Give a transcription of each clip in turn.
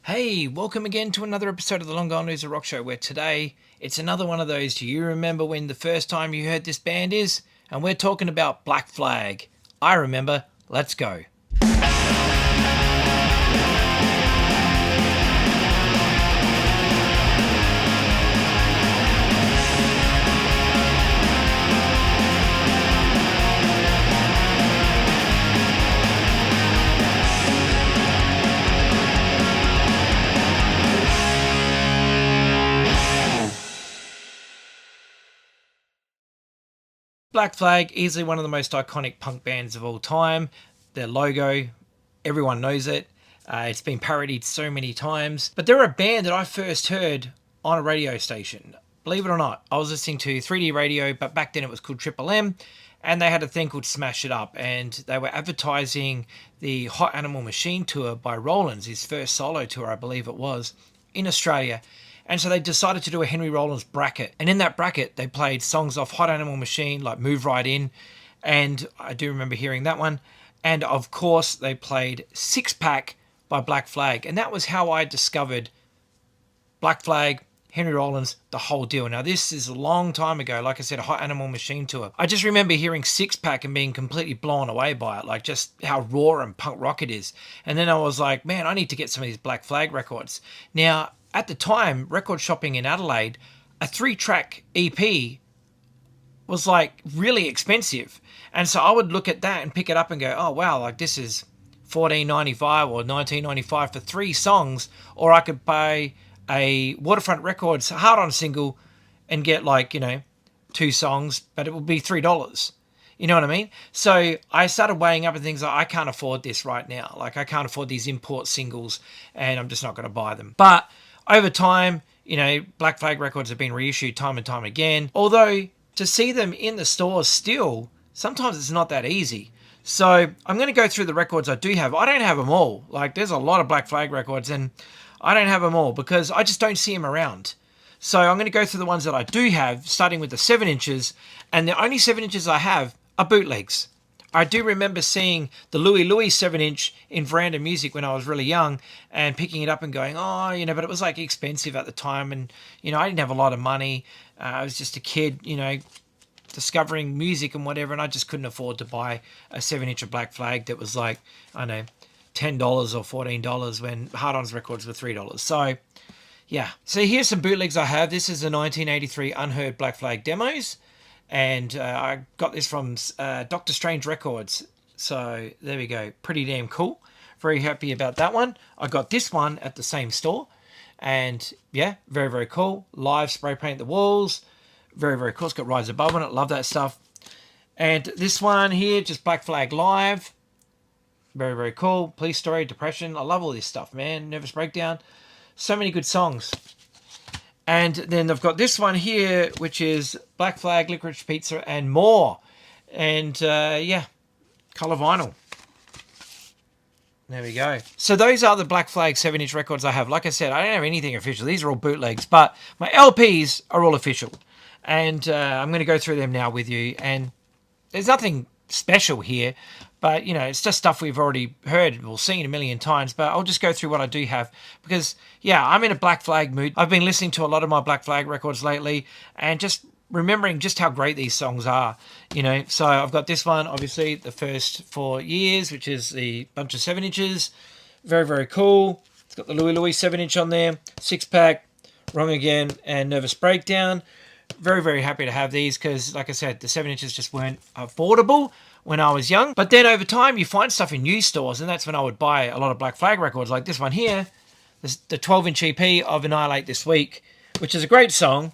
Hey, welcome again to another episode of the Long Gone Loser Rock Show, where today it's another one of those. Do you remember when the first time you heard this band is? And we're talking about Black Flag. I remember. Let's go. Black Flag, easily one of the most iconic punk bands of all time. Their logo, everyone knows it. It's been parodied so many times. But they're a band that I first heard on a radio station. Believe it or not, I was listening to 3D radio, but back then it was called Triple M, and they had a thing called Smash It Up, and they were advertising the Hot Animal Machine tour by Rollins, his first solo tour, I believe it was, in Australia. And so they decided to do a Henry Rollins bracket. And in that bracket, they played songs off Hot Animal Machine, like Move Right In. And I do remember hearing that one. And of course, they played Six Pack by Black Flag. And that was how I discovered Black Flag, Henry Rollins, the whole deal. Now, this is a long time ago. Like I said, a Hot Animal Machine tour. I just remember hearing Six Pack and being completely blown away by it, like just how raw and punk rock it is. And then I was like, man, I need to get some of these Black Flag records. Now, at the time, record shopping in Adelaide, a 3-track EP was like really expensive. And so I would look at that and pick it up and go, oh, wow, like this is $14.95 or $19.95 for 3 songs. Or I could buy a Waterfront Records Hard On single and get 2 songs, but it would be $3. You know what I mean? So I started weighing up and things like, I can't afford this right now. Like I can't afford these import singles and I'm just not going to buy them. But over time, Black Flag records have been reissued time and time again. Although to see them in the stores still, sometimes it's not that easy. So I'm going to go through the records I do have. I don't have them all. Like there's a lot of Black Flag records and I don't have them all because I just don't see them around. So I'm going to go through the ones that I do have, starting with the 7 inches. And the only 7 inches I have are bootlegs. I do remember seeing the Louie Louie 7-inch in Veranda Music when I was really young and picking it up and going, but it was like expensive at the time. And, I didn't have a lot of money. I was just a kid, discovering music and whatever. And I just couldn't afford to buy a 7-inch of Black Flag that was like, I don't know, $10 or $14 when Hard On's records were $3. So, yeah. So here's some bootlegs I have. This is the 1983 Unheard Black Flag demos. And I got this from Dr. Strange Records. So there we go. Pretty damn cool. Very happy about that one. I got this one at the same store. And yeah, very, very cool. Live spray paint the walls. Very, very cool. It's got Rise Above on it. Love that stuff. And this one here, just Black Flag Live. Very, very cool. Police Story, Depression. I love all this stuff, man. Nervous Breakdown. So many good songs. And then I've got this one here, which is Black Flag, Licorice Pizza, and more. And colour vinyl. There we go. So those are the Black Flag 7-inch records I have. Like I said, I don't have anything official. These are all bootlegs, but my LPs are all official. And I'm going to go through them now with you. And there's nothing special here, but it's just stuff we've already heard or seen a million times. But I'll just go through what I do have because I'm in a Black Flag mood. I've been listening to a lot of my Black Flag records lately and just remembering just how great these songs are. So I've got this one, obviously the first 4 years, which is the bunch of 7 inches. Very, very cool. It's got the Louie Louie 7-inch on there, Six Pack, Wrong Again, and Nervous Breakdown. Very, very happy to have these because, like I said, the 7 inches just weren't affordable when I was young. But then over time, you find stuff in used stores, and that's when I would buy a lot of Black Flag records, like this one here, the 12-inch EP of Annihilate This Week, which is a great song.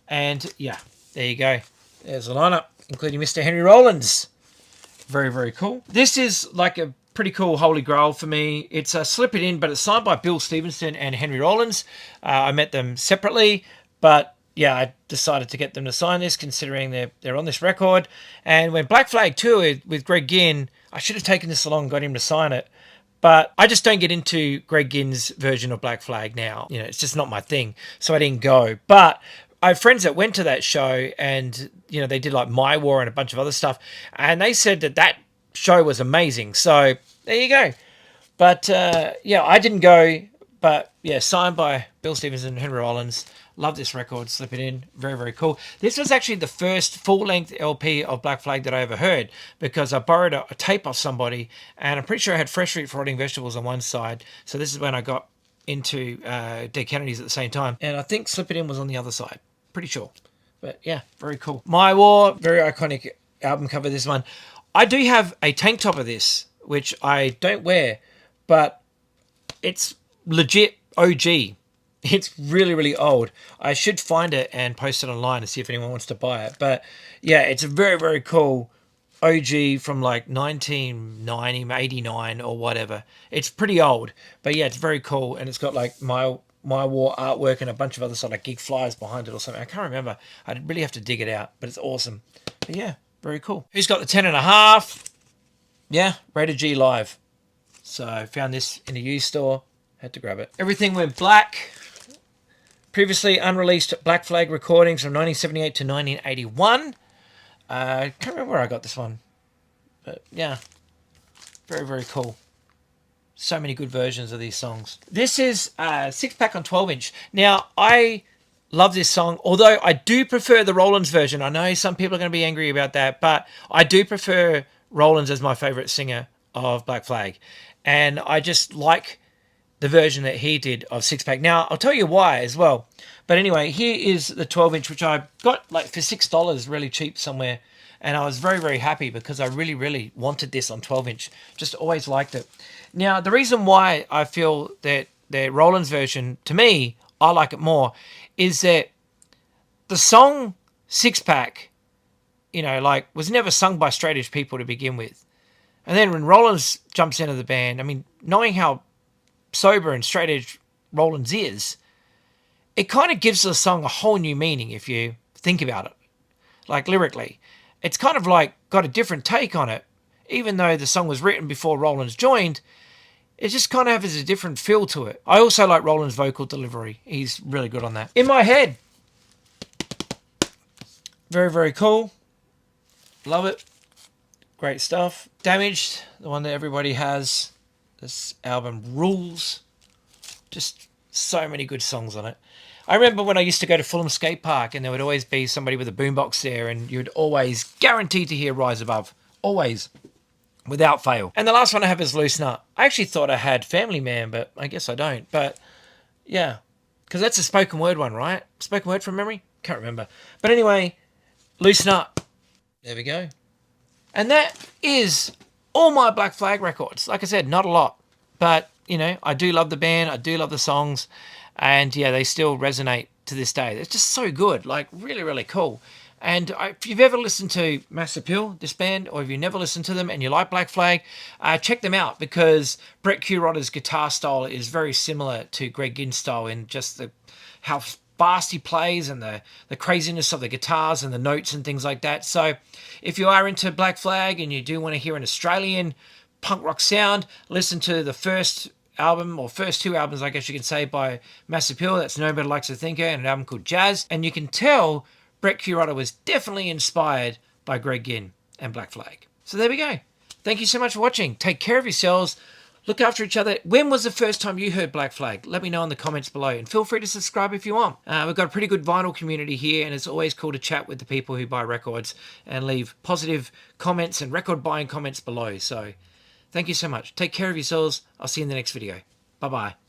And yeah, there you go. There's a lineup, including Mr. Henry Rollins. Very, very cool. This is like a pretty cool holy grail for me. It's a Slip It In, but it's signed by Bill Stevenson and Henry Rollins. I met them separately, but yeah, I decided to get them to sign this, considering they're on this record. And when Black Flag toured with Greg Ginn, I should have taken this along and got him to sign it. But I just don't get into Greg Ginn's version of Black Flag now. It's just not my thing. So I didn't go. But I have friends that went to that show and, they did like My War and a bunch of other stuff. And they said that show was amazing. So there you go. But I didn't go. But yeah, signed by Bill Stevens and Henry Rollins. Love this record. Slip it in. Very, very cool. This was actually the first full-length LP of Black Flag that I ever heard, because I borrowed a tape off somebody, and I'm pretty sure I had Fresh Fruit for Rotting Vegetables on one side. So this is when I got into Dead Kennedys at the same time. And I think Slip It In was on the other side. Pretty sure. But yeah, very cool. My War, very iconic album cover, this one. I do have a tank top of this, which I don't wear, but it's legit OG. It's really, really old. I should find it and post it online and see if anyone wants to buy it. But yeah, it's a very, very cool OG from like 1990, 89 or whatever. It's pretty old, but yeah, it's very cool. And it's got like my War artwork and a bunch of other sort of geek flyers behind it or something. I can't remember. I'd really have to dig it out, but it's awesome. But yeah, very cool. Who's got the 10.5? Yeah, Rated G Live. So I found this in a used store. Had to grab it. Everything Went Black. Previously unreleased Black Flag recordings from 1978 to 1981. I can't remember where I got this one. But yeah, very, very cool. So many good versions of these songs. This is a 6-pack on 12-inch. Now, I love this song, although I do prefer the Rollins version. I know some people are going to be angry about that, but I do prefer Rollins as my favourite singer of Black Flag. And I just like the version that he did of 6-pack. Now, I'll tell you why as well. But anyway, here is the 12-inch, which I got like for $6 really cheap somewhere. And I was very, very happy because I really, really wanted this on 12-inch. Just always liked it. Now, the reason why I feel that the Rollins version, to me, I like it more, is that the song 6-pack, you know, like, was never sung by straight edge people to begin with. And then when Rollins jumps into the band, I mean, knowing how sober and straight edge Rollins is, it kind of gives the song a whole new meaning if you think about it. Like lyrically, it's kind of like got a different take on it. Even though the song was written before Rollins joined, it just kind of has a different feel to it. I also like Rollins' vocal delivery. He's really good on that. In My Head. Very, very cool. Love it. Great stuff. Damaged, the one that everybody has. This album rules. Just so many good songs on it. I remember when I used to go to Fulham Skate Park and there would always be somebody with a boombox there and you'd always guaranteed to hear Rise Above. Always. Without fail. And the last one I have is Loosen Up. I actually thought I had Family Man, but I guess I don't. But yeah, because that's a spoken word one, right? Spoken word from memory? Can't remember. But anyway, Loosen Up. There we go. And that is all my Black Flag records. Like I said, not a lot. But, you know, I do love the band. I do love the songs. And, yeah, they still resonate to this day. It's just so good. Like, really, really cool. And if you've ever listened to Mass Appeal, this band, or if you've never listened to them and you like Black Flag, check them out because Brett Kurotta's guitar style is very similar to Greg Ginn's style in just how fast he plays and the craziness of the guitars and the notes and things like that. So if you are into Black Flag and you do want to hear an Australian punk rock sound, listen to the first album, or first two albums, I guess you can say, by Mass Appeal. That's Nobody Likes a Thinker and an album called Jazz. And you can tell Brett Kurotta was definitely inspired by Greg Ginn and Black Flag. So there we go. Thank you so much for watching. Take care of yourselves. Look after each other. When was the first time you heard Black Flag? Let me know in the comments below. And feel free to subscribe if you want. We've got a pretty good vinyl community here, and it's always cool to chat with the people who buy records and leave positive comments and record buying comments below. So thank you so much. Take care of yourselves. I'll see you in the next video. Bye-bye.